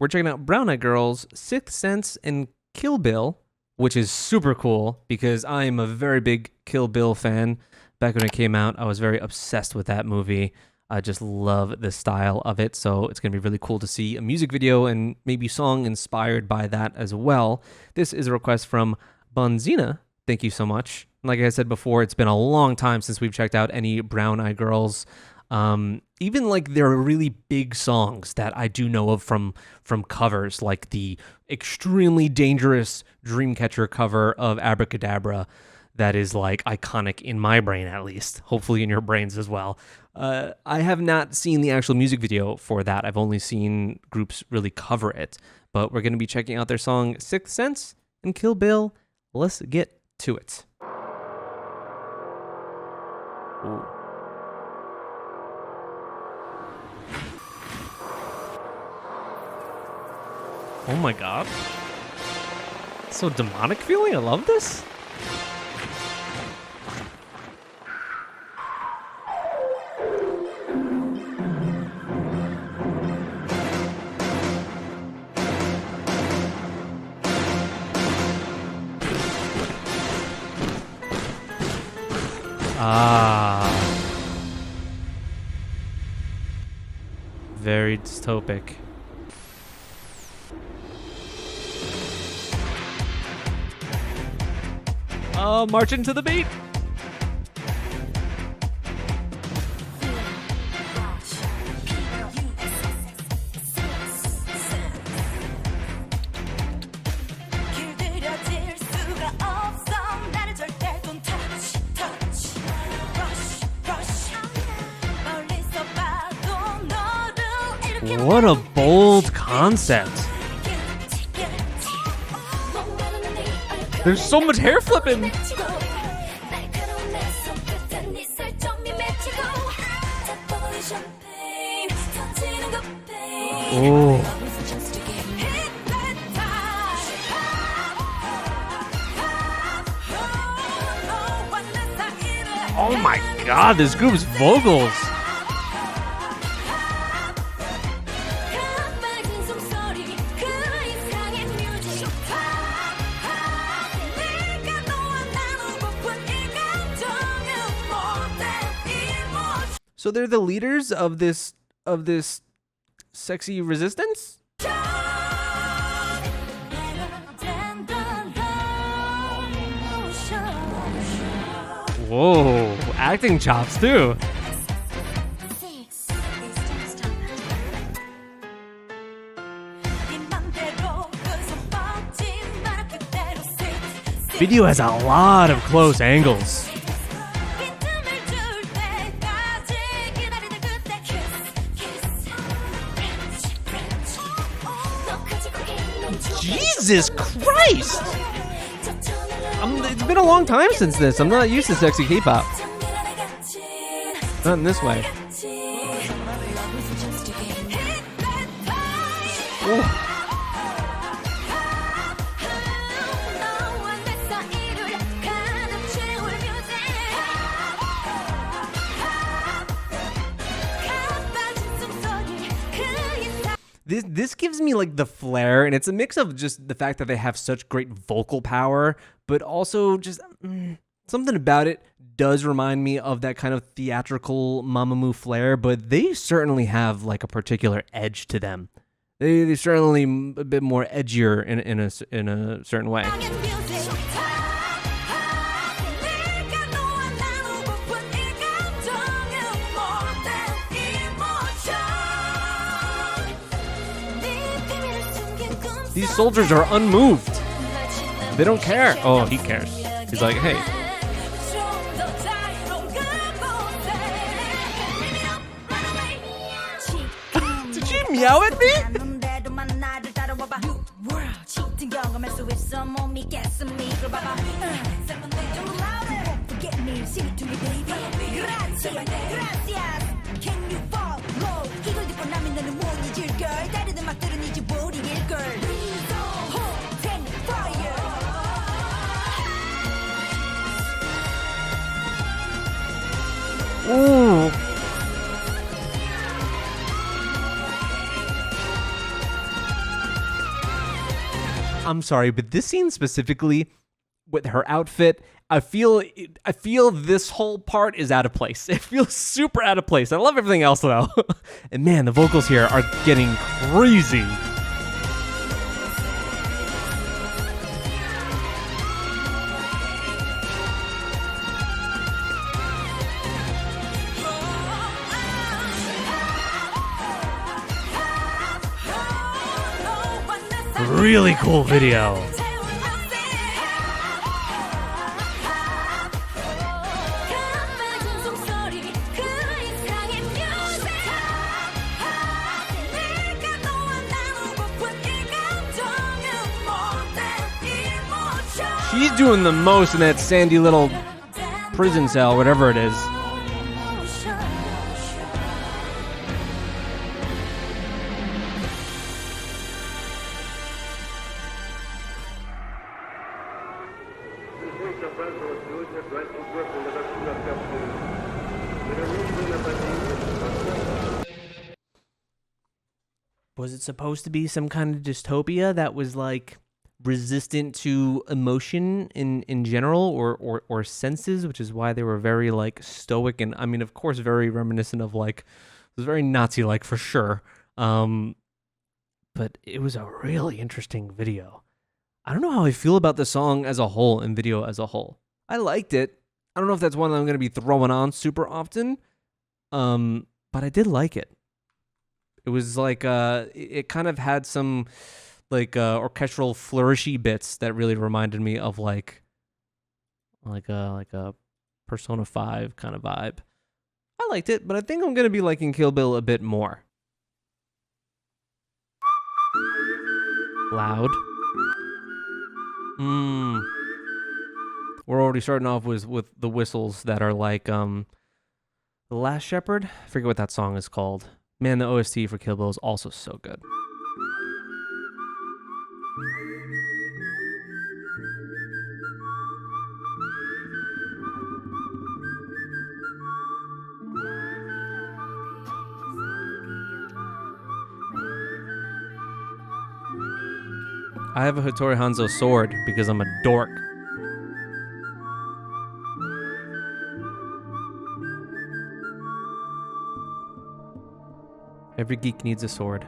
we're checking out Brown Eyed Girls, Sixth Sense, and Kill Bill, which is super cool because I am a very big Kill Bill fan. Back when it came out, I was very obsessed with that movie. I just love the style of it, so it's going to be really cool to see a music video and maybe song inspired by that as well. This is a request from Bonzina. Thank you so much. Like I said before, it's been a long time since we've checked out any Brown Eyed Girls. Even like there are really big songs that I do know of from covers, like the extremely dangerous Dreamcatcher cover of Abracadabra that is like iconic in my brain, at least, hopefully in your brains as well. I have not seen the actual music video for that. I've only seen groups really cover it, but we're going to be checking out their song Sixth Sense and Kill Bill. Let's get to it. Ooh. Oh my god. So demonic feeling. I love this. Very dystopic. Marching to the beat. What a bold concept. There's so much hair flipping. Oh. Oh my god, this group's vocals. So they're the leaders of this sexy resistance? Whoa, acting chops too. Video has a lot of close angles. Jesus Christ! It's been a long time since this. I'm not used to sexy K-pop. Not in this way. Ooh. This gives me like the flair, and it's a mix of just the fact that they have such great vocal power, but also just something about it does remind me of that kind of theatrical Mamamoo flair, but they certainly have like a particular edge to them. They're certainly a bit more edgier in a certain way. These soldiers are unmoved. They don't care. Oh, he cares. He's like, hey. Did you meow at me? Ooh. I'm sorry, but this scene specifically with her outfit, I feel this whole part is out of place. It feels super out of place. I love everything else though. And man, the vocals here are getting crazy. Really cool video. She's doing the most in that sandy little prison cell, whatever it is. Was it supposed to be some kind of dystopia that was like resistant to emotion in general or senses, which is why they were very like stoic and I mean of course very reminiscent of like it was very Nazi-like for sure. But it was a really interesting video. I don't know how I feel about the song as a whole and video as a whole. I liked it. I don't know if that's one that I'm going to be throwing on super often. But I did like it. It was like it kind of had some like orchestral flourishy bits that really reminded me of like a Persona 5 kind of vibe. I liked it, but I think I'm going to be liking Kill Bill a bit more. Loud. We're already starting off with the whistles that are like The Last Shepherd. I forget what that song is called. Man, the OST for Kill Bill is also so good. I have a Hattori Hanzo sword because I'm a dork. Every geek needs a sword.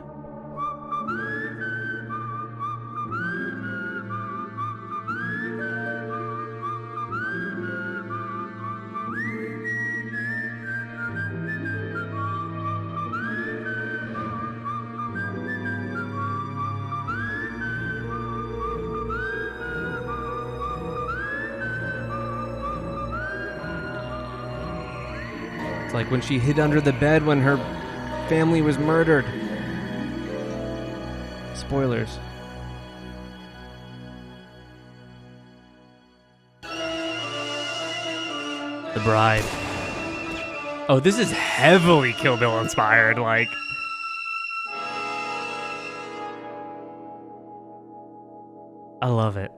It's like when she hid under the bed when her family was murdered. Spoilers. The Bride. Oh, this is heavily Kill Bill inspired, like. I love it.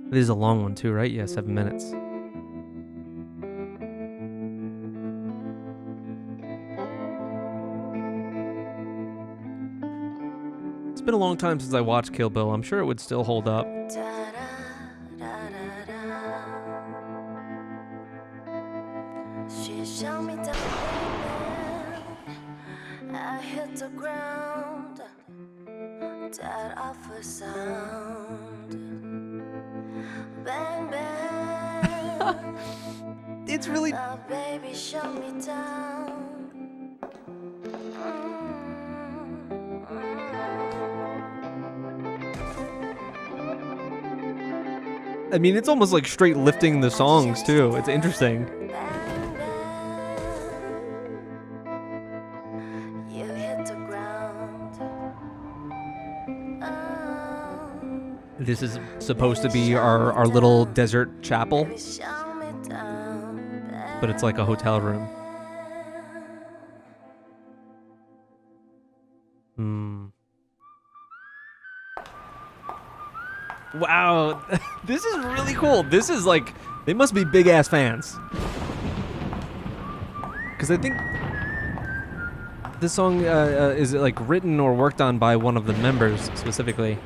This is a long one too, right? Yeah, 7 minutes. It's been a long time since I watched Kill Bill. I'm sure it would still hold up. She shot me down, I hit the ground, dead off a sound. Bang, bang. It's really... baby, shut me down. I mean, it's almost like straight lifting the songs, too. It's interesting. Bang, bang. You hit the ground. This is supposed to be our little desert chapel, Baby, shut me down. but it's like a hotel room. Wow, this is really cool. This is like, they must be big ass fans. Because I think this song is like written or worked on by one of the members specifically.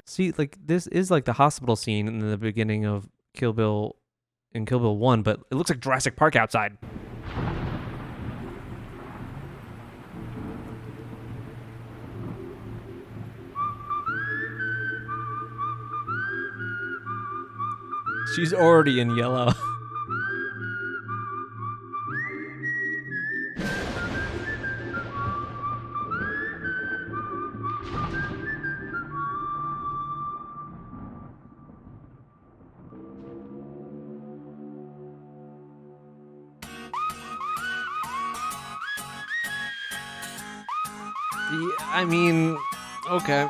See, like this is like the hospital scene in the beginning of Kill Bill 1, but it looks like Jurassic Park outside. She's already in yellow. I mean, okay.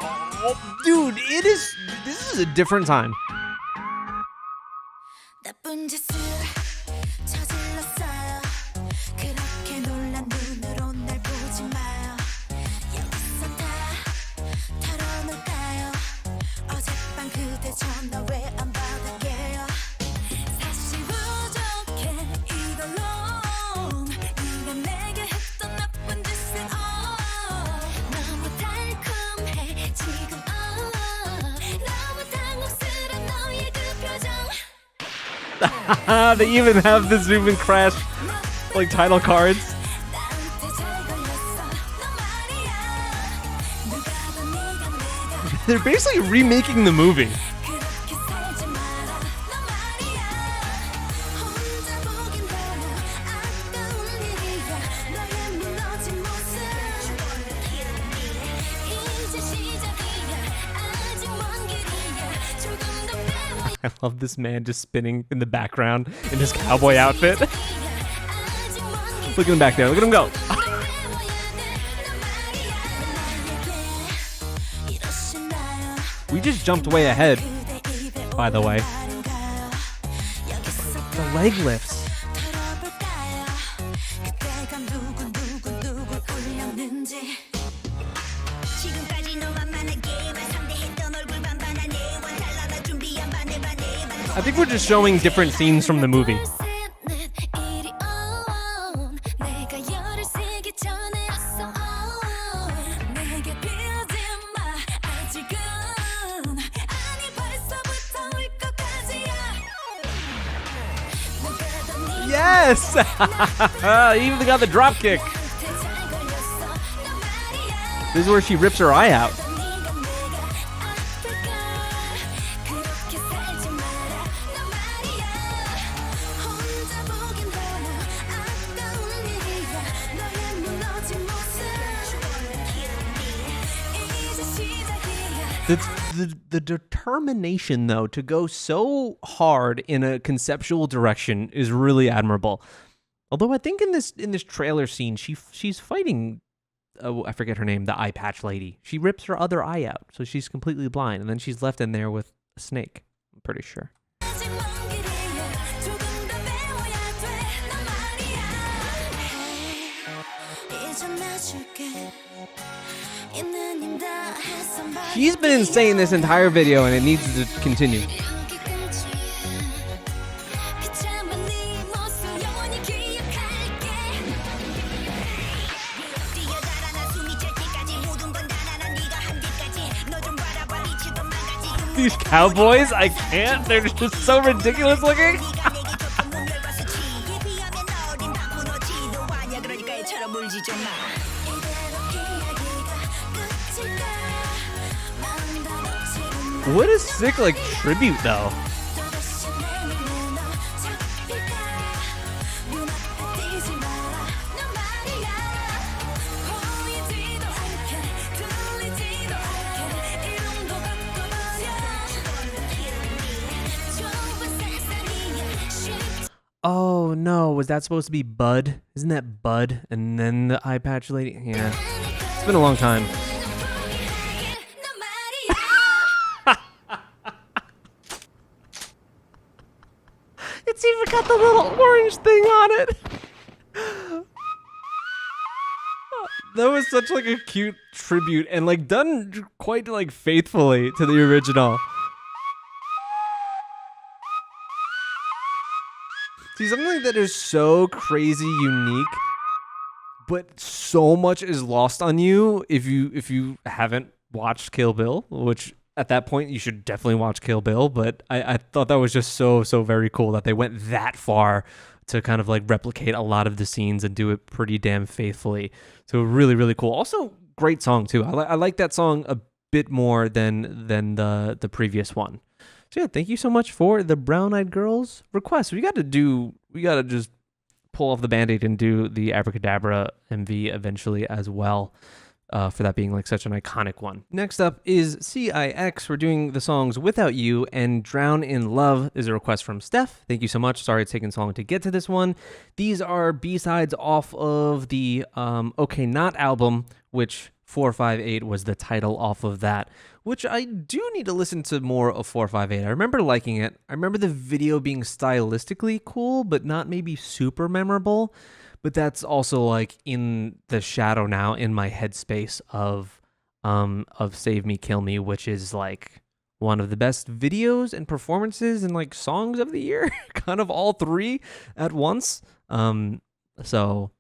Oh, dude, this is a different time. 나쁜 짓을 저질렀어요. 그렇게 놀란 눈으로 날 보지 마요. 여기서 다 털어놓을까요? 어젯밤 그대 전화 왜 안 받을게요? 사실 부족해 이걸로 네가 내게 했던 나쁜 짓은 너무 달콤해 지금 너무 당혹스런 너의 그 표정. They even have the zoom and crash like title cards. They're basically remaking the movie. I love this man just spinning in the background in his cowboy outfit. Look at him back there. Look at him go. We just jumped way ahead, by the way. The leg lifts. I think we're just showing different scenes from the movie. Yes! He even got the drop kick. This is where she rips her eye out. The determination, though, to go so hard in a conceptual direction is really admirable. Although I think in this trailer scene, she's fighting, I forget her name, the eye patch lady. She rips her other eye out, so she's completely blind, and then she's left in there with a snake. I'm pretty sure. She's been insane this entire video, and it needs to continue. These cowboys, I can't. They're just so ridiculous looking. What a sick, like, tribute, though. Oh, no. Was that supposed to be Bud? Isn't that Bud? And then the eye patch lady? Yeah. It's been a long time. It's even got the little orange thing on it. That was such like a cute tribute and like done quite like faithfully to the original. See, something that is so crazy unique, but so much is lost on you if you haven't watched Kill Bill, which at that point you should definitely watch Kill Bill. But I thought that was just so very cool that they went that far to kind of like replicate a lot of the scenes and do it pretty damn faithfully. So really cool. Also, great song too. I like that song a bit more than the previous one. So yeah, thank you so much for the Brown Eyed Girls request. We got to just pull off the Band-Aid and do the Abracadabra MV eventually as well, for that being like such an iconic one. Next up is CIX. We're doing the songs Without You and Drown in Love is a request from Steph. Thank you so much. Sorry it's taken so long to get to this one. These are B-sides off of the Okay Not album, which 458 was the title off of that, which I do need to listen to more of 458. I remember liking it. I remember the video being stylistically cool, but not maybe super memorable. But that's also like in the shadow now in my headspace of Save Me, Kill Me, which is like one of the best videos and performances and like songs of the year, kind of all three at once. So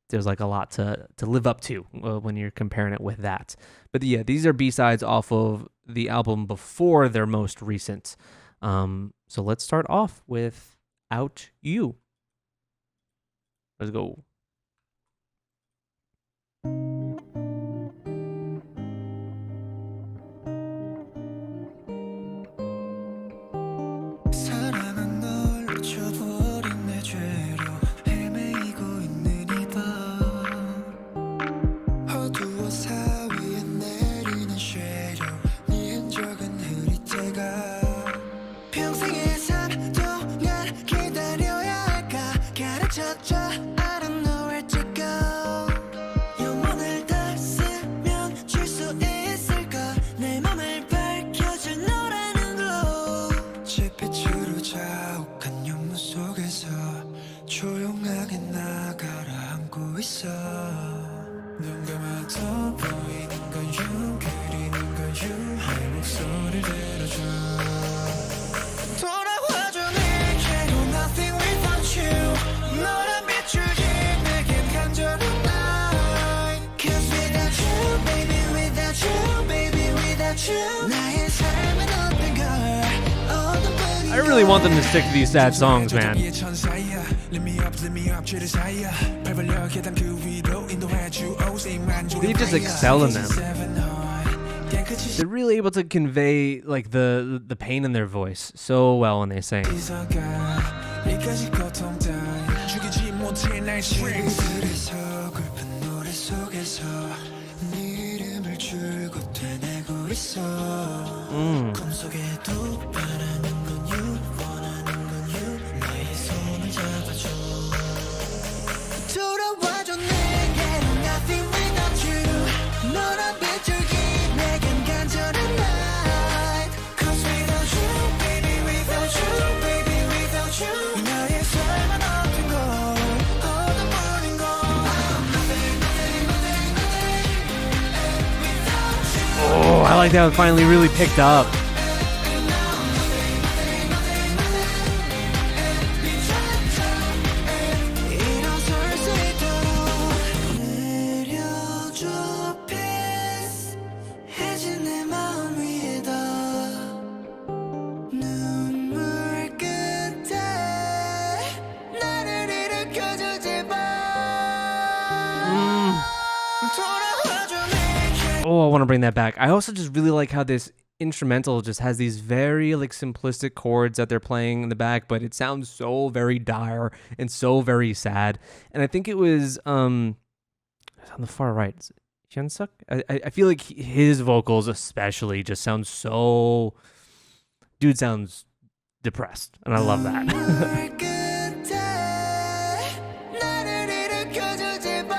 there's like a lot to live up to when you're comparing it with that. But yeah, these are B-sides off of the album before their most recent. So let's start off with Out You. Let's go. 사랑은 널 잊혀버린 내 죄로 헤매이고 있는 이 밤 어두워 사위에 내리는 섀도우 네 흔적은 흐릿해가 평생에 산 동안 기다려야 할까 가르쳐줘 I don't know where to go 영원을 다 쓰면 줄 수 있을까 내 맘을 밝혀줄 너라는 glow 잿빛으로 자욱한 연문 속에서 조용하게 나 가라앉고 있어 눈 감아도 보이는 건 you 그리는 건 you 내 목소리를 들어줘 돌아와줘 내게로 nothing without you 너란 비추기 내겐 간절한 night Cause without you baby without you baby without you 나의 삶은 어떤 걸 어떤 뿐인 I really want them to stick to these sad songs, man. They just excel in them. They're really able to convey like the pain in their voice so well when they sing. 그들에서 굴픈 노래 속에서 네 이름을 줄곧 되뇌고 있어 꿈속에도 바라는 건 you 원하는 건 you 나의 손을 잡아줘 돌아와줘 내게로 nothing without you 너란 빗줄기 내겐 간절한 night Cause without you baby without you baby without you 나의 삶은 어떤 걸 어떤 뿐인 걸 I'm nothing nothing nothing nothing without you Oh, I like that it finally really picked up. 일어설 수 있도록 내려줘 peace 해진 내 마음 위에다 눈물 끝에 나를 일으켜줘 제발 돌아와줘 내게 Oh, I want to bring that back. I also just really like how this instrumental just has these very like simplistic chords that they're playing in the back, but it sounds so very dire and so very sad. And I think it was on the far right, is it Hyunsuk? I feel like his vocals especially just sound so, dude sounds depressed, and I love that. 눈물 끝에 나를 일으켜줘 제발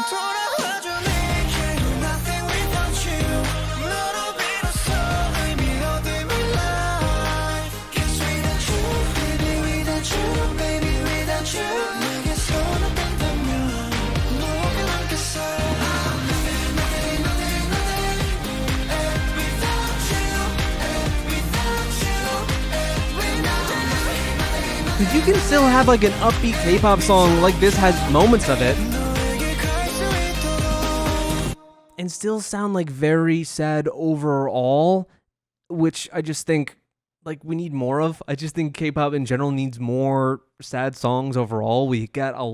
돌아와줘 내게로 nothing without you 너로 비로소 의미 얻은 my life Cause without you baby without you baby without you 내게 손을 뺀다면 누가 남겠어 I'm nothing nothing nothing nothing without you without you Because you can still have like an upbeat K-pop song like this has moments of it, and still sound like very sad overall, which I just think like we need more of. I just think K-pop in general needs more sad songs overall. We've got our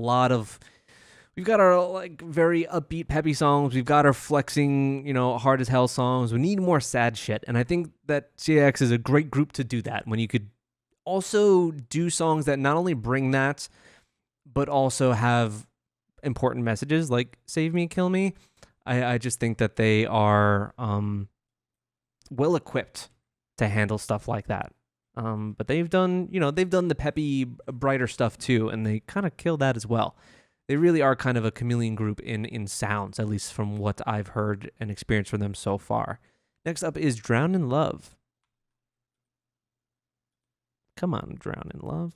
like very upbeat peppy songs. We've got our flexing, hard as hell songs. We need more sad shit. And I think that CIX is a great group to do that, when you could also do songs that not only bring that, but also have important messages like Save Me, Kill Me. I just think that they are well equipped to handle stuff like that. But they've done the peppy, brighter stuff too, and they kind of kill that as well. They really are kind of a chameleon group in sounds, at least from what I've heard and experienced from them so far. Next up is Drown in Love. Come on, Drown in Love.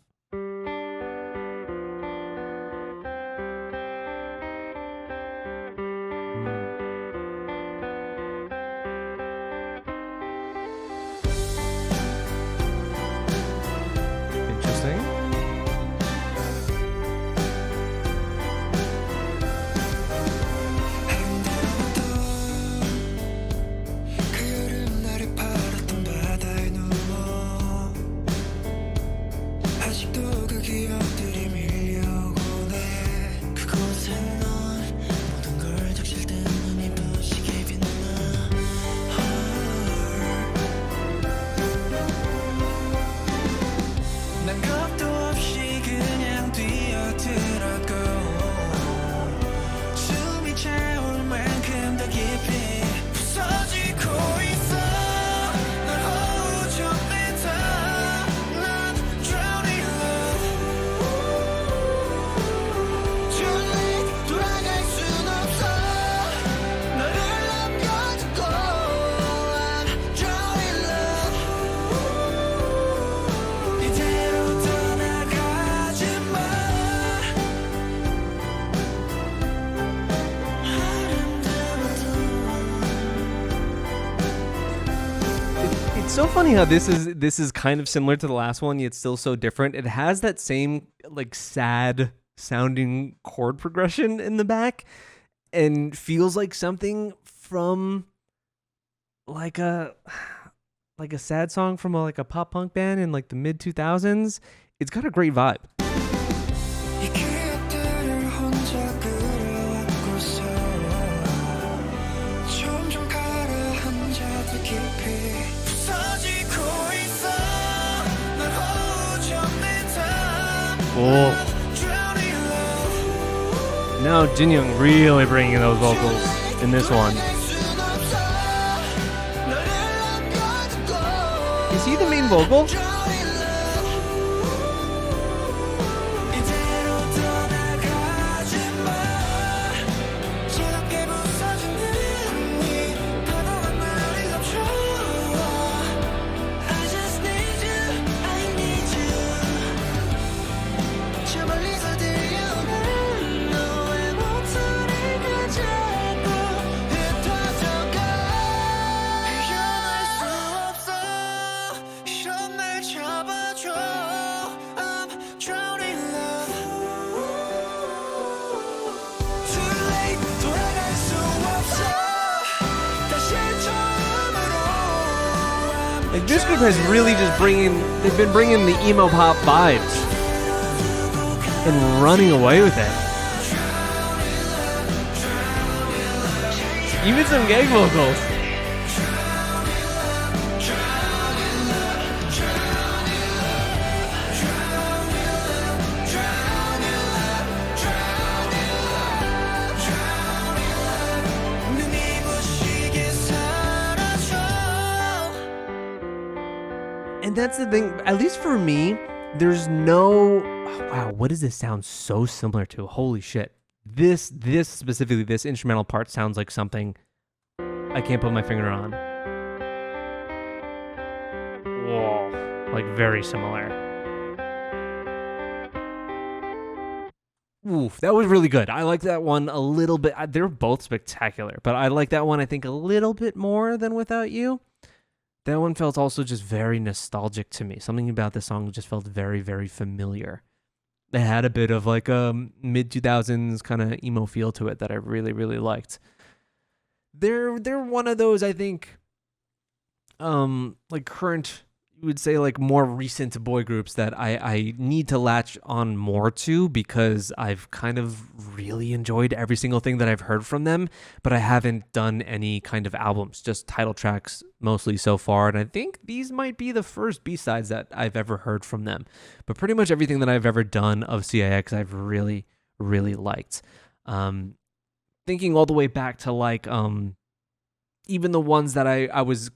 Interesting. It's so funny how this is kind of similar to the last one, yet still so different. It has that same like sad sounding chord progression in the back, and feels like something from like a sad song from like a pop punk band in like the mid 2000s. It's got a great vibe. Oh. Now Jinyoung really bringing those vocals in this one. Is he the main vocal? Like, this group has really just they've been bringing the emo pop vibes and running away with it. Even some gag vocals. And that's the thing, at least for me, there's no... Oh, wow, what does this sound so similar to? Holy shit. This specifically, this instrumental part sounds like something I can't put my finger on. Whoa. Like, very similar. Oof, that was really good. I like that one a little bit. They're both spectacular, but I like that one, I think, a little bit more than Without You. That one felt also just very nostalgic to me. Something about the song just felt very, very familiar. It had a bit of like a mid 2000s kind of emo feel to it that I really, really liked. They're one of those, I think, like current, you would say like more recent boy groups that I need to latch on more to, because I've kind of really enjoyed every single thing that I've heard from them, but I haven't done any kind of albums, just title tracks mostly so far. And I think these might be the first B-sides that I've ever heard from them. But pretty much everything that I've ever done of CIX, I've really, really liked. Thinking all the way back to like, even the ones that I was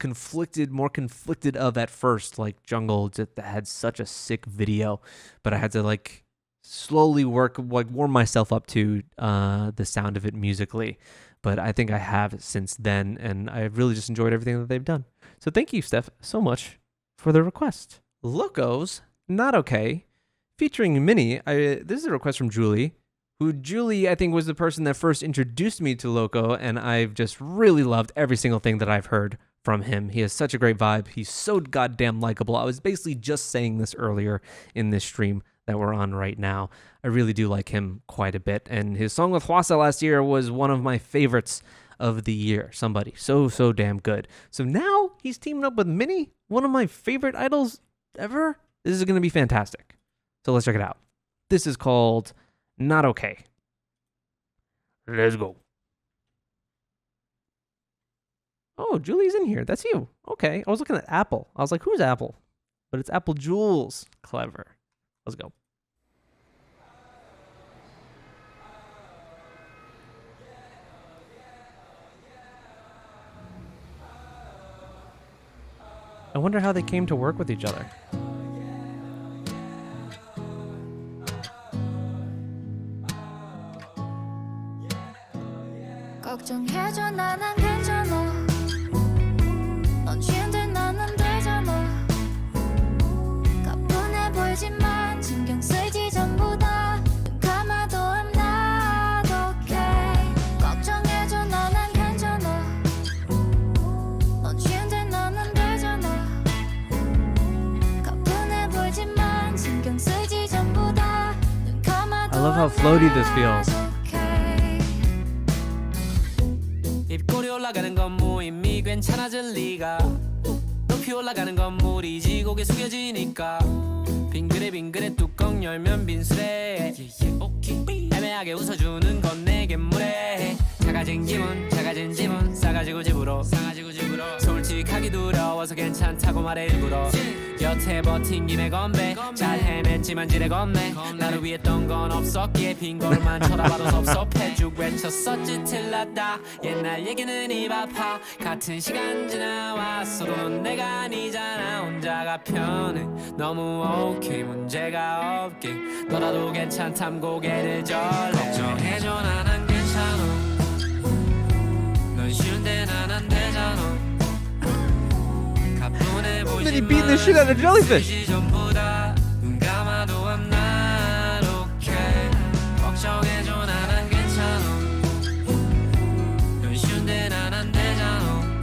more conflicted of at first, like Jungle, that had such a sick video, but I had to like slowly warm myself up to the sound of it musically. But I think I have since then, and I've really just enjoyed everything that they've done. So thank you, Steph, so much for the request. LOCO's Not Okay, featuring Minnie. This is a request from Julie, Julie, I think, was the person that first introduced me to LOCO, and I've just really loved every single thing that I've heard from him. He has such a great vibe. He's so goddamn likable. I was basically just saying this earlier in this stream that we're on right now. I really do like him quite a bit, and his song with Hwasa last year was one of my favorites of the year. Somebody so damn good. So now he's teaming up with Minnie, one of my favorite idols ever. This is going to be fantastic. So let's check it out. This is called Not Okay. Let's go. Oh, Julie's in here. That's you. Okay. I was looking at Apple. I was like, who's Apple? But it's Apple Jules. Clever. Let's go. I wonder how they came to work with each other. 걱정해줘 나는 괜찮아 넌 취한데 나는 되잖아 가뿐해 보이지만 신경 쓰이지 전부 다 눈 감아도 I'm not okay 걱정해줘 나는 괜찮아 넌 취한데 나는 되잖아 가뿐해 보이지만 신경 쓰이지 전부 다 눈 감아도 I love how floaty this feels. 입꼬리 올라가는 건 무의미 괜찮아질 리가 높이 올라가는 건 물이지 고개 숙여지니까 빙그레 뚜껑 열면 빈수레 애매하게 웃어주는 건 내겐 무례 작아진 지문 싸가지고 집으로 솔직하기 두려워서 괜찮다고 말해 일부러 여태 버틴 김에 건배 잘 헤맸지만 지레 건네 나를 위했던 건 없었기에 빈 거울만 쳐다봐도 섭섭해 쭉 외쳤었지 틀렸다 옛날 얘기는 입 아파 같은 시간 지나왔어도 넌 내가 아니잖아 혼자가 편해 너무 오케이 문제가 없게 너라도 괜찮담 고개를 절래 걱정해줘 나는 괜찮아 넌 쉬운데 난 안 되잖아 가뿐해 Then he beating the shit out of jellyfish. 전부 다 눈 감아도 I'm not okay 걱정해줘 나는 괜찮아 넌 쉬운데 난 안 되잖아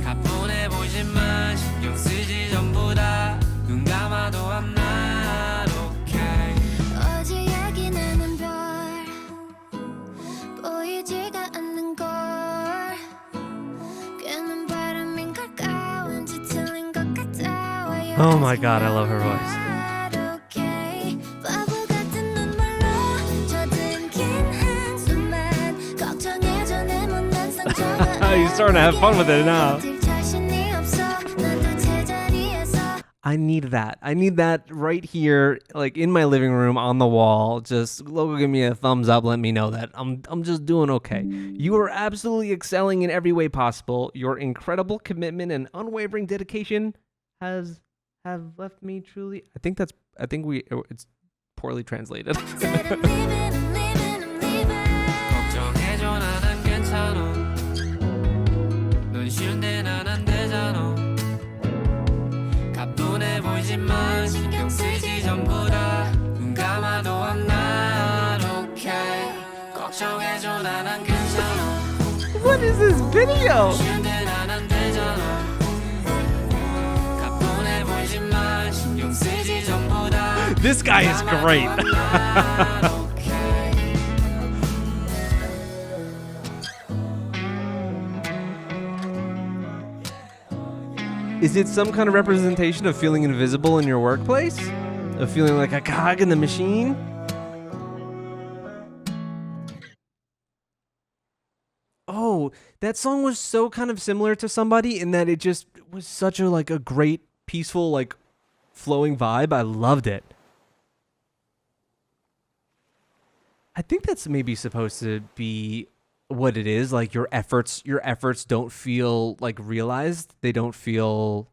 가뿐해 보이지만 신경 쓰지 전부 다 눈 감아도 I'm not okay 어제 약이 나는 별 보이지가 않는 걸 꽤는 바람인 걸까 왠지 틀린 것 같아 Oh my god, I love her voice. okay 바보 같은 눈물로 젖은 긴 한숨만 걱정해줘 내 못난 상처가 He's starting to have fun with it now. 자신이 없어 난도 제자리에서 I need that. I need that right here, like in my living room on the wall. Just LOCO, give me a thumbs up. Let me know that I'm just doing okay. You are absolutely excelling in every way possible. Your incredible commitment and unwavering dedication have left me truly. It's poorly translated. Said I'm leaving 걱정해줘 나는 괜찮아 넌 쉬운데 난 안 되잖아 가뿐해 보이지만 신경 쓰지 전부 다 눈 감아도 I'm not okay 걱정해줘 난 안 괜찮아 What is this video? 쉬운데 난 안 되잖아 This guy is great. Is it some kind of representation of feeling invisible in your workplace? Of feeling like a cog in the machine? Oh, that song was so kind of similar to Somebody in that it just was such a like a great, peaceful, like flowing vibe. I loved it. I think that's maybe supposed to be what it is. Like your efforts don't feel like realized. They don't feel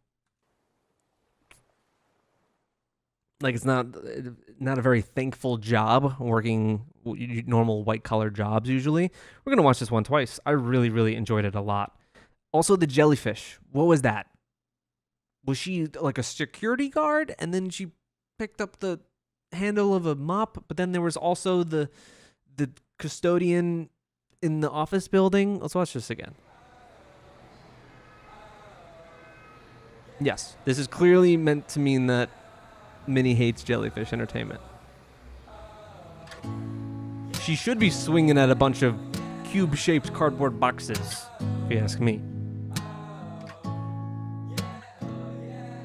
like it's not a very thankful job working normal white collar jobs usually. We're going to watch this one twice. I really, really enjoyed it a lot. Also the jellyfish. What was that? Was she like a security guard and then she picked up the handle of a mop, but then there was also the custodian in the office building? Let's watch this again. Yes, this is clearly meant to mean that Minnie hates jellyfish entertainment. She should be swinging at a bunch of cube-shaped cardboard boxes, if you ask me.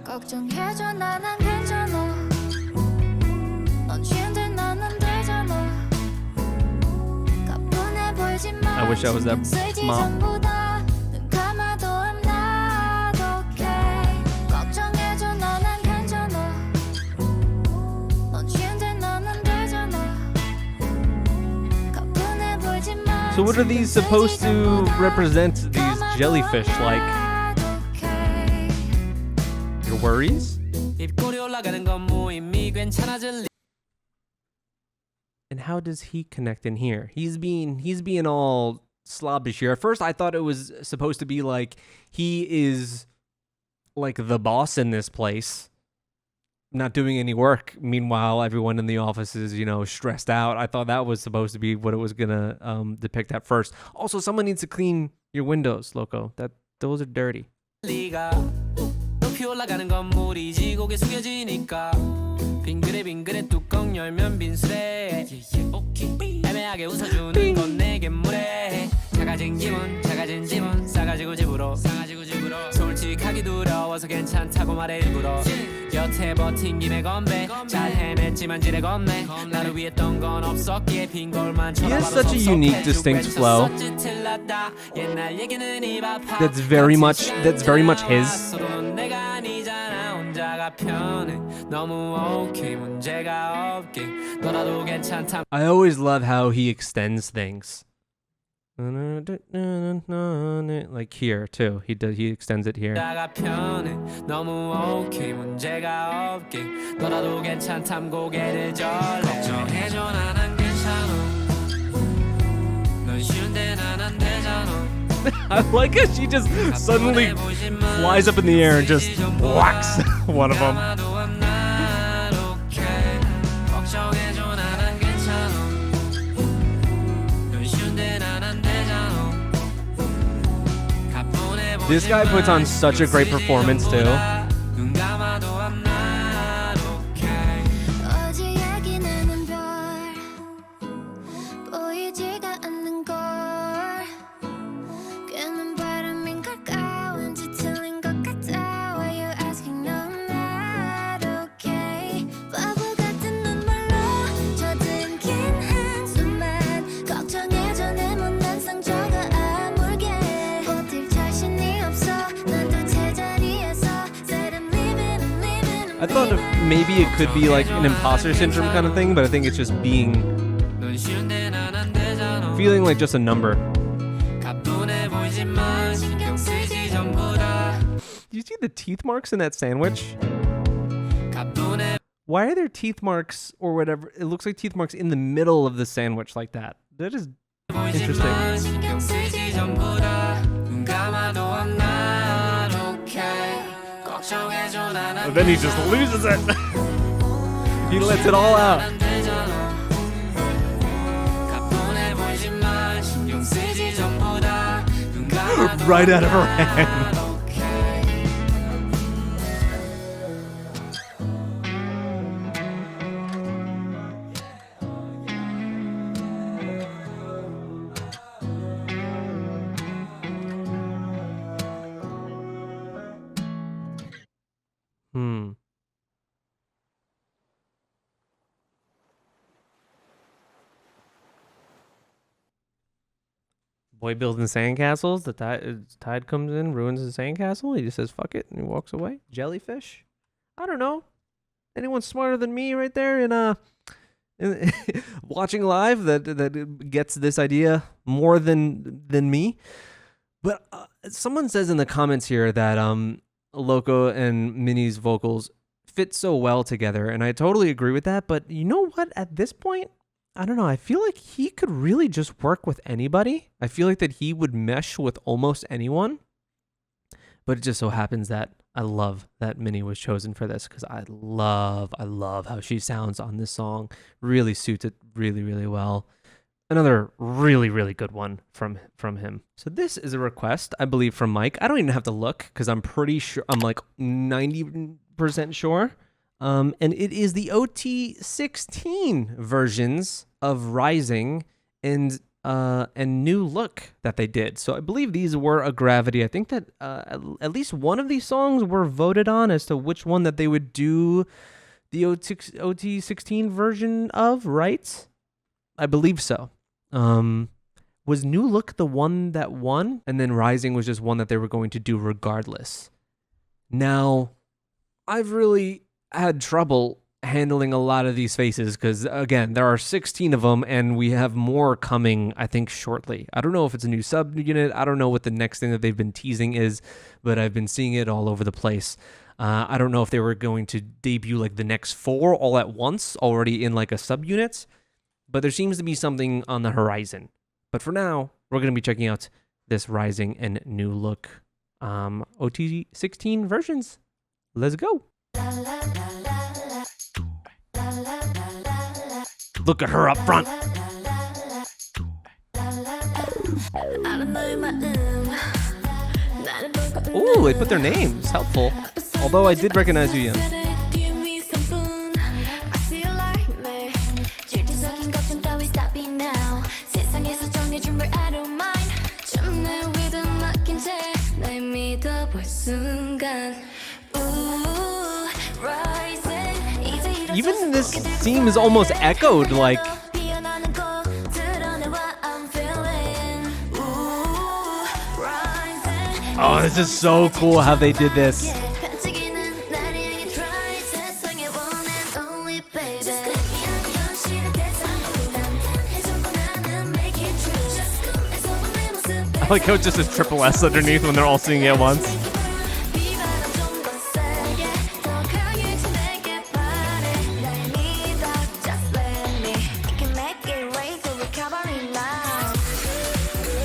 걱정해줘 나는 괜찮아 넌 힘들 나는 되잖아 가뿐해 보이지 마 I wish I was that 쓰지 mom. 전부 다 눈 감아도 I'm not okay 걱정해줘 나는 괜찮아 넌 힘들 나는 되잖아 가뿐해 보이지 마 So what are these supposed to represent, these jellyfish, like your worries? 입꼬리 올라가는 건 무의미 괜찮아질 And how does he connect in here? He's being all slobbish here. At first I thought it was supposed to be like he is like the boss in this place, not doing any work. Meanwhile, everyone in the office is, stressed out. I thought that was supposed to be what it was gonna depict at first. Also, someone needs to clean your windows, Loco. Those are dirty. 리가 높이 올라가는 건 물이지 고개 숙여지니까 빙그레 뚜껑 열면 빈수레 애매하게 웃어주는 건 내겐 무례 작아진 기분 싸가지고 집으로 솔직하기 두려워서 괜찮다고 말해 일부러 여태 버틴 김에 건배 잘 헤맸지만 지레 건네 나를 위했던 건 없었기에 빈 걸만 He has such a unique, distinct flow. That's very much his. I always love how he extends things. Like here too. He extends it here. I like how she just suddenly flies up in the air and just whacks one of them. This guy puts on such a great performance too. 어제 약이 나는 별 보이지가 않는 걸 꽤는 바람인 걸까 왠지 틀린 것 같아 Why you asking no I'm not okay 바보 같은 눈물로 젖은 긴 한숨만 걱정해줘 내 못난 상처가 아물게 버틸 자신이 없어 난도 제자리에서 Said I'm leaving I thought maybe it could be like an imposter syndrome kind of thing, but I think it's just feeling like just a number. Do you see the teeth marks in that sandwich? Why are there teeth marks or whatever? It looks like teeth marks in the middle of the sandwich like that. That is interesting. But then he just loses it. He lets it all out. Right out of her hand. Hmm. Boy building sandcastles. The tide comes in, ruins the sandcastle. He just says "fuck it" and he walks away. Jellyfish. I don't know. Anyone smarter than me right there in watching live that gets this idea more than me. But someone says in the comments here that Loco and Minnie's vocals fit so well together, and I totally agree with that. But you know what? At this point, I don't know. I feel like he could really just work with anybody. I feel like that he would mesh with almost anyone. But it just so happens that I love that Minnie was chosen for this because I love how she sounds on this song. Really suits it really, really well. Another really, really good one from him. So this is a request, I believe, from Mike. I don't even have to look because I'm pretty sure. I'm like 90% sure. And it is the OT16 versions of Rising and New Look that they did. So I believe these were a Gravity. I think that at least one of these songs were voted on as to which one that they would do the OT16 version of, right? I believe so. Was New Look the one that won? And then Rising was just one that they were going to do regardless. Now, I've really had trouble handling a lot of these faces because, again, there are 16 of them and we have more coming, I think, shortly. I don't know if it's a new subunit. I don't know what the next thing that they've been teasing is, but I've been seeing it all over the place. I don't know if they were going to debut like the next 4 all at once already in like a subunit, but there seems to be something on the horizon. But for now, we're going to be checking out this Rising and New Look OT16 versions. Let's go. Look at her up front. Ooh, they put their names. Helpful. Although I did recognize Yuyeon. Even this seems almost echoed like. Oh, this is so cool how they did this. I like how it just says TripleS underneath when they're all singing at once.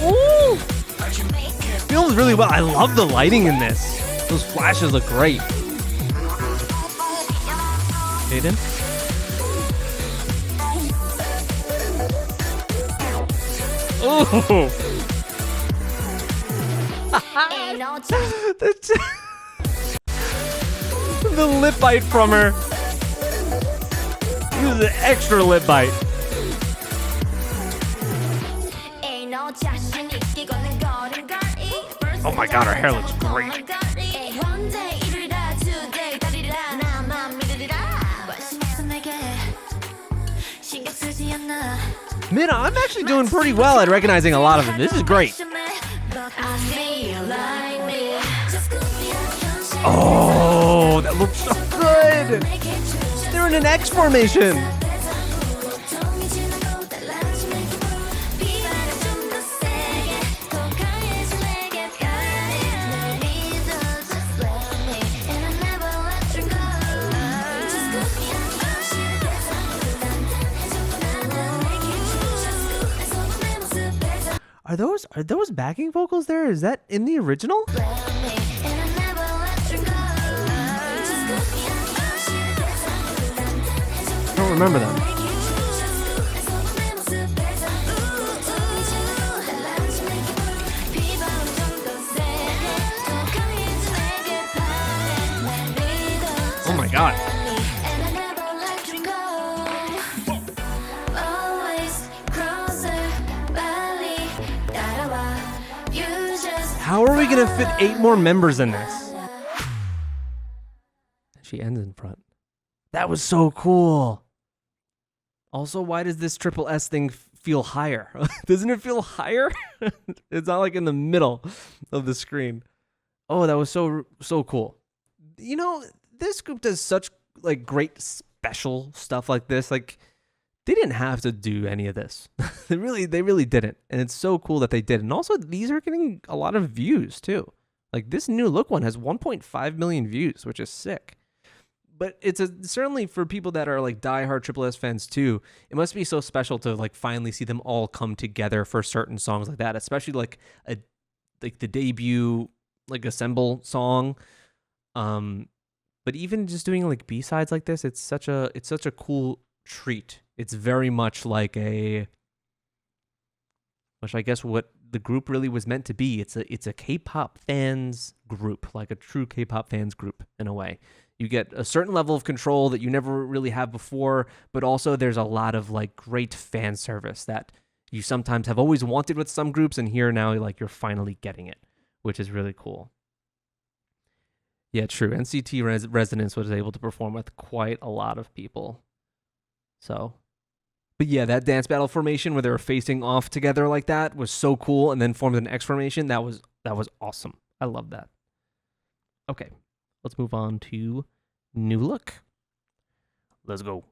Ooh! Feels really well. I love the lighting in this. Those flashes look great. Aiden? Ooh! The lip bite from her. Use an extra lip bite. Oh my god, her hair looks great. Minna, I'm actually doing pretty well at recognizing a lot of them. This is great. Oh, that looks so good. They're in an X formation. Are those backing vocals there? Is that in the original? I don't remember them. Oh my god. How are we gonna fit 8 more members in this? She ends in front. That was so cool. Also, why does this TripleS thing feel higher? Doesn't it feel higher? It's not like in the middle of the screen. Oh, that was so cool. You know, this group does such like great special stuff like this. Like, they didn't have to do any of this. They really didn't. And it's so cool that they did. And also, these are getting a lot of views too. Like, this New Look one has 1.5 million views, which is sick. But it's certainly for people that are like diehard TripleS fans too. It must be so special to like finally see them all come together for certain songs like that, especially like the debut like Assemble song. But even just doing like B-sides like this, it's such a cool treat. It's very much like which I guess what the group really was meant to be. It's a K-pop fans group, like a true K-pop fans group in a way. You get a certain level of control that you never really have before, but also there's a lot of like great fan service that you sometimes have always wanted with some groups, and here now like you're finally getting it, which is really cool. Yeah, true. NCT Resonance was able to perform with quite a lot of people. So, but yeah, that dance battle formation where they were facing off together like that was so cool, and then formed an X formation. That was awesome. I love that. Okay, let's move on to New Look. Let's go.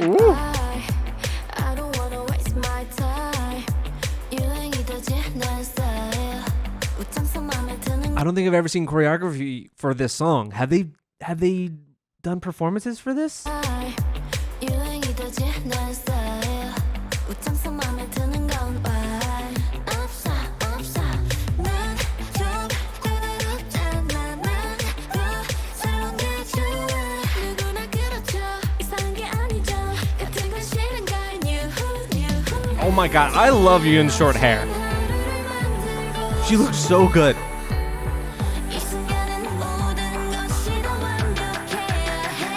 Ooh. I don't wanna waste my time. 유행이 되지 내 style. 우창성 맘에 드는 I don't think I've ever seen choreography for this song. Have they done performances for this? 유행이 되지 내 style. 우창성 맘에 드는 건 why? 없어 난 좀 다르잖아. 난 새로운 게 좋아. 누구나 그렇죠. 이상한 게 아니죠. 같은 건 싫은 걸 new. Oh my god, I love you in short hair. She looks so good. 이 순간은 모든 것이 더 완벽해야 해.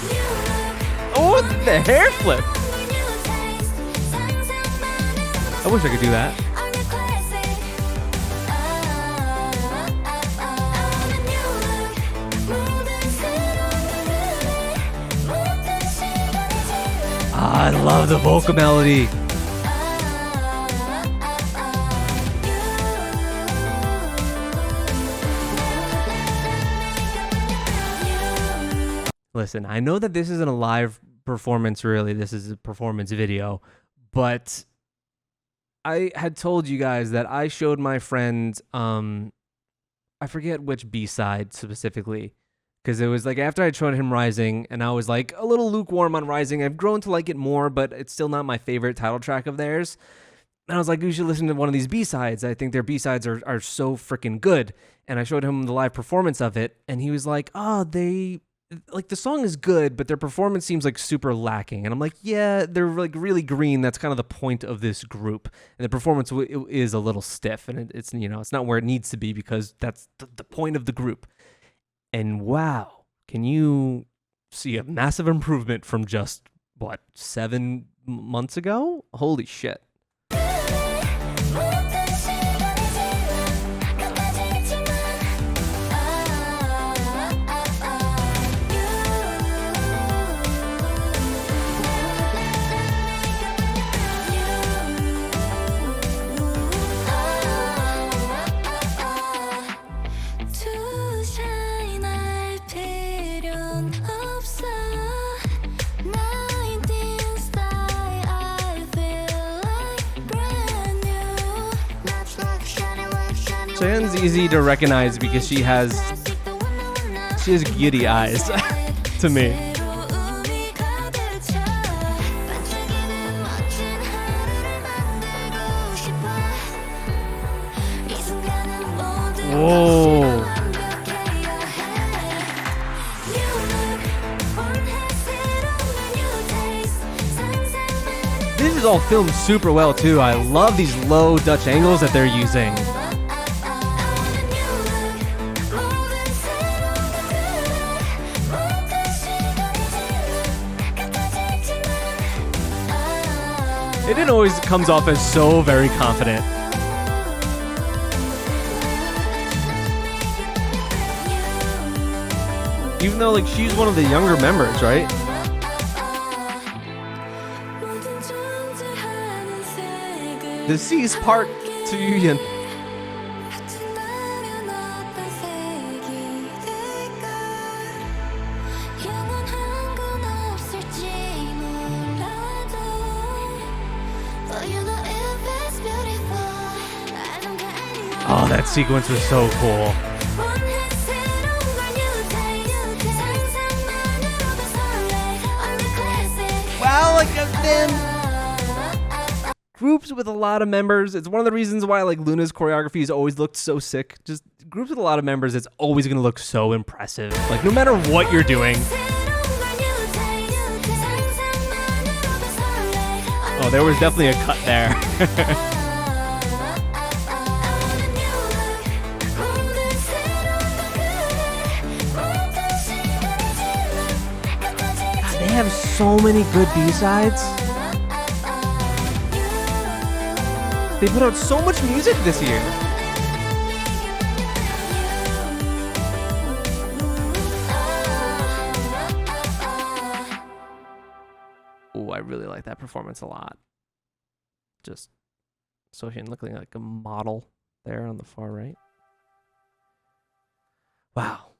New look. Oh, the hair flip. I wish I could do that. I love the vocal melody. Listen, I know that this isn't a live performance, really. This is a performance video, but I had told you guys that I showed my friend, I forget which B-side specifically, because it was like after I showed him Rising, and I was like a little lukewarm on Rising. I've grown to like it more, but it's still not my favorite title track of theirs. And I was like, you should listen to one of these B-sides. I think their B-sides are so freaking good. And I showed him the live performance of it, and he was like, oh, like the song is good, but their performance seems like super lacking. And I'm like, yeah, they're like really green. That's kind of the point of this group. And the performance is a little stiff, and it's, you know, it's not where it needs to be because that's the point of the group. And wow, can you see a massive improvement from just what, 7 months ago? Holy shit. Soyeon's easy to recognize because she has giddy eyes to me. Whoa. This is all filmed super well too. I love these low Dutch angles that they're using. It didn't always comes off as so very confident. Even though like she's one of the younger members, right? The C's part to Yuhyun. Oh, that sequence was so cool. Wow, like then groups with a lot of members. It's one of the reasons why like Luna's choreography has always looked so sick. Just groups with a lot of members, it's always gonna look so impressive. Like no matter what you're doing. Oh, there was definitely a cut there. They have so many good B-sides. They put out so much music this year. Oh, I really like that performance a lot. Just SEOHYUN looking like a model there on the far right. Wow.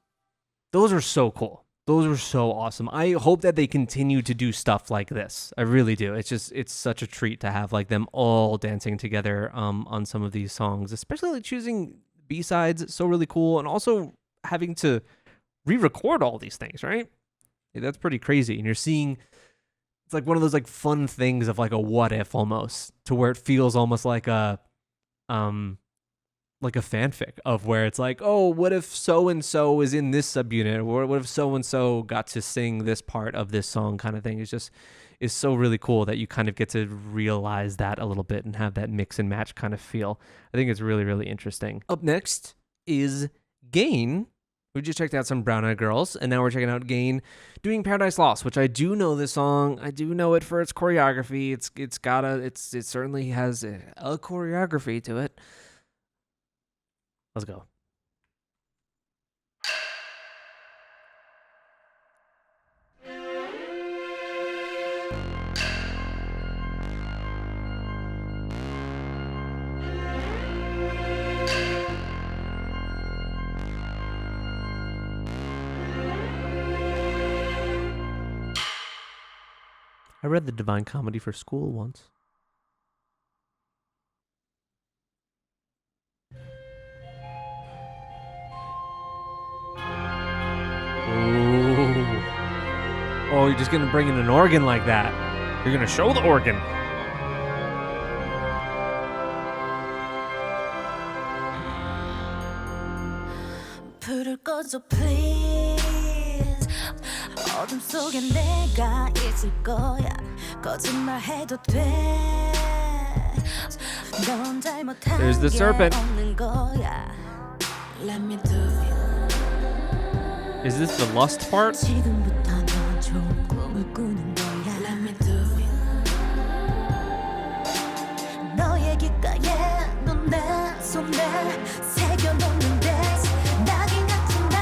Those are so cool. Those were so awesome. I hope that they continue to do stuff like this. I really do. It's such a treat to have like them all dancing together on some of these songs, especially like choosing B-sides. It's so really cool. And also having to re-record all these things, right? Yeah, that's pretty crazy. And you're seeing, it's like one of those like fun things of like a what if almost, to where it feels almost like a fanfic of where it's like, oh, what if so-and-so is in this subunit? Or what if so-and-so got to sing this part of this song kind of thing? It's so really cool that you kind of get to realize that a little bit and have that mix and match kind of feel. I think it's really, really interesting. Up next is Gain. We just checked out some Brown Eyed Girls, and now we're checking out Gain doing Paradise Lost, which I do know this song. I do know it for its choreography. It certainly has a choreography to it. Let's go. I read the Divine Comedy for school once. Oh, you're just gonna bring in an organ like that. You're gonna show the organ. 불을 꺼줘 please. 어둠 속에 내가 있을 거야. 거짓말해도 돼. 넌 잘못한 There's the serpent. 게 없는 거야. Let me do it. Is this the lust part? 지금부터 넌 좋은 꿈을 꾸는 거야. Let me do it. 너의 귓가에 넌 내 손에 새겨놓는데 낙인 같은 날.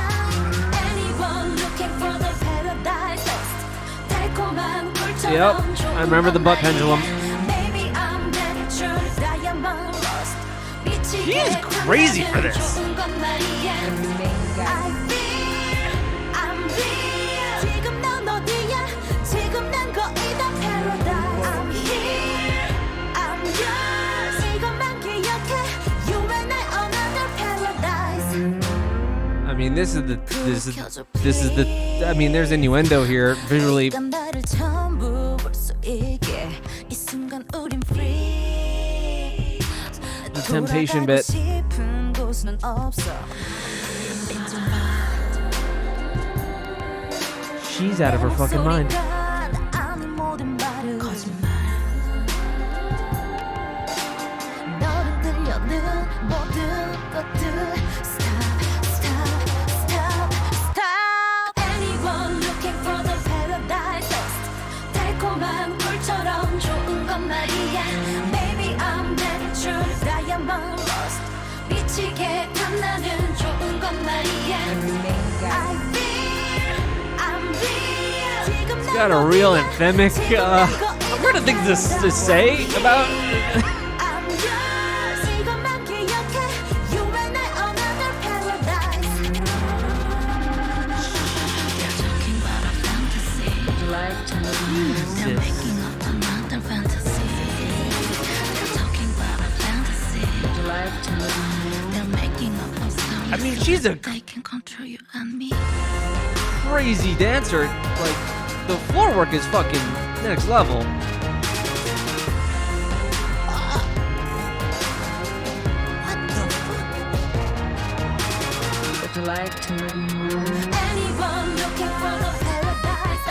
Anyone looking for the paradise lost. 달콤한 꿀처럼 Yep, I remember the butt pendulum. Maybe I'm natural diamond lost. He is crazy for this. I mean, this is the. I mean, there's innuendo here visually. The temptation bit. She's out of her fucking mind. 달콤한 꿀처럼 좋은 건 말이야. 지나치게 탐나는 좋은 건 말이야 I feel I'm real 지금 It's got a real anthemic, I'm trying to think to say about. I'm yours 이것만 기억해 You and I another paradise They're talking about a fantasy Like to They're making up another fantasy They're talking about a fantasy Like to They're making up a story I mean, she's a They can control you and me crazy dancer. Like, the floor work is fucking next level. Anyone looking for a paradise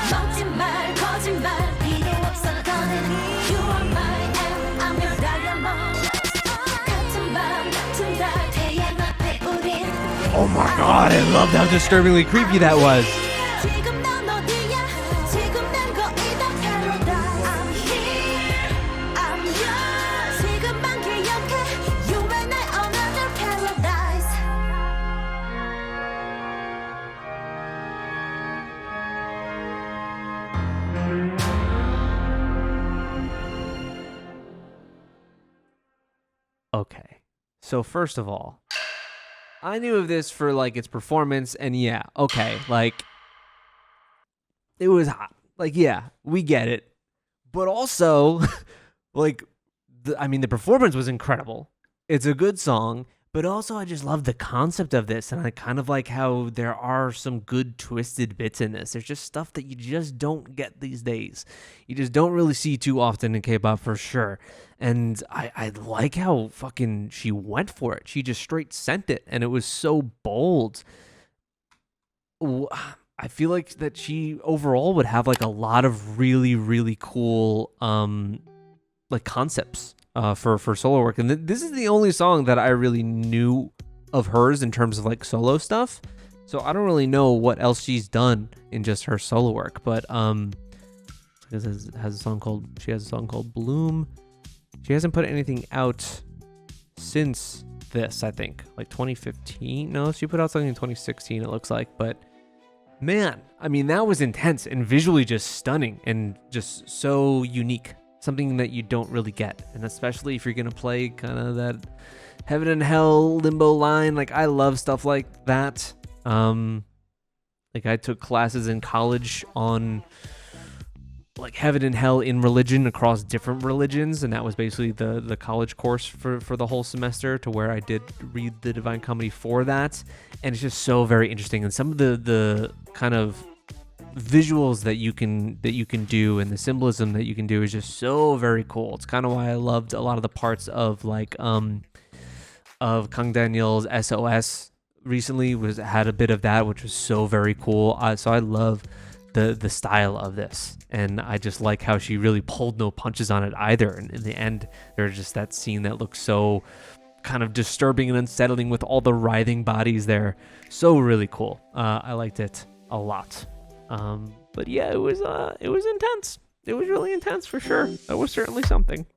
먹지 말 거짓말 필요 없어 꺼내니 You are mine and I'm your diamond 같은 밤 같은 달 태양 앞에 우린 Oh my god, I loved how disturbingly creepy that was. 지금 넌 어디야 지금 난 거의 다 paradise I'm here I'm yours 지금만 기억해 You and I another paradise Okay, so first of all, I knew of this for like its performance, and yeah, okay, like it was hot. Like, yeah, we get it, but also, like, I mean, the performance was incredible. It's a good song, but also I just love the concept of this, and I kind of like how there are some good twisted bits in this. There's just stuff that you just don't get these days. You just don't really see too often in K-pop for sure. And I like how fucking she went for it. She just straight sent it, and it was so bold. I feel like that she overall would have like a lot of really, really cool like concepts for solo work. And this is the only song that I really knew of hers in terms of like solo stuff. So I don't really know what else she's done in just her solo work. But she has a song called Bloom. She hasn't put anything out since this, I think, like 2015. No, she put out something in 2016, it looks like. But man, I mean, that was intense and visually just stunning and just so unique. Something that you don't really get. And especially if you're going to play kind of that heaven and hell limbo line. Like, I love stuff like that. Like, I took classes in college on like heaven and hell in religion across different religions, and that was basically the college course for the whole semester, to where I did read the Divine Comedy for that. And it's just so very interesting, and some of the kind of visuals that you can do and the symbolism that you can do is just so very cool. It's kind of why I loved a lot of the parts of like of Kang Daniel's SOS recently, had a bit of that, which was so very cool. So I love the style of this, and I just like how she really pulled no punches on it either. And in the end, there's just that scene that looks so kind of disturbing and unsettling with all the writhing bodies there. So really cool. I liked it a lot. But yeah, it was intense. It was really intense for sure. That was certainly something.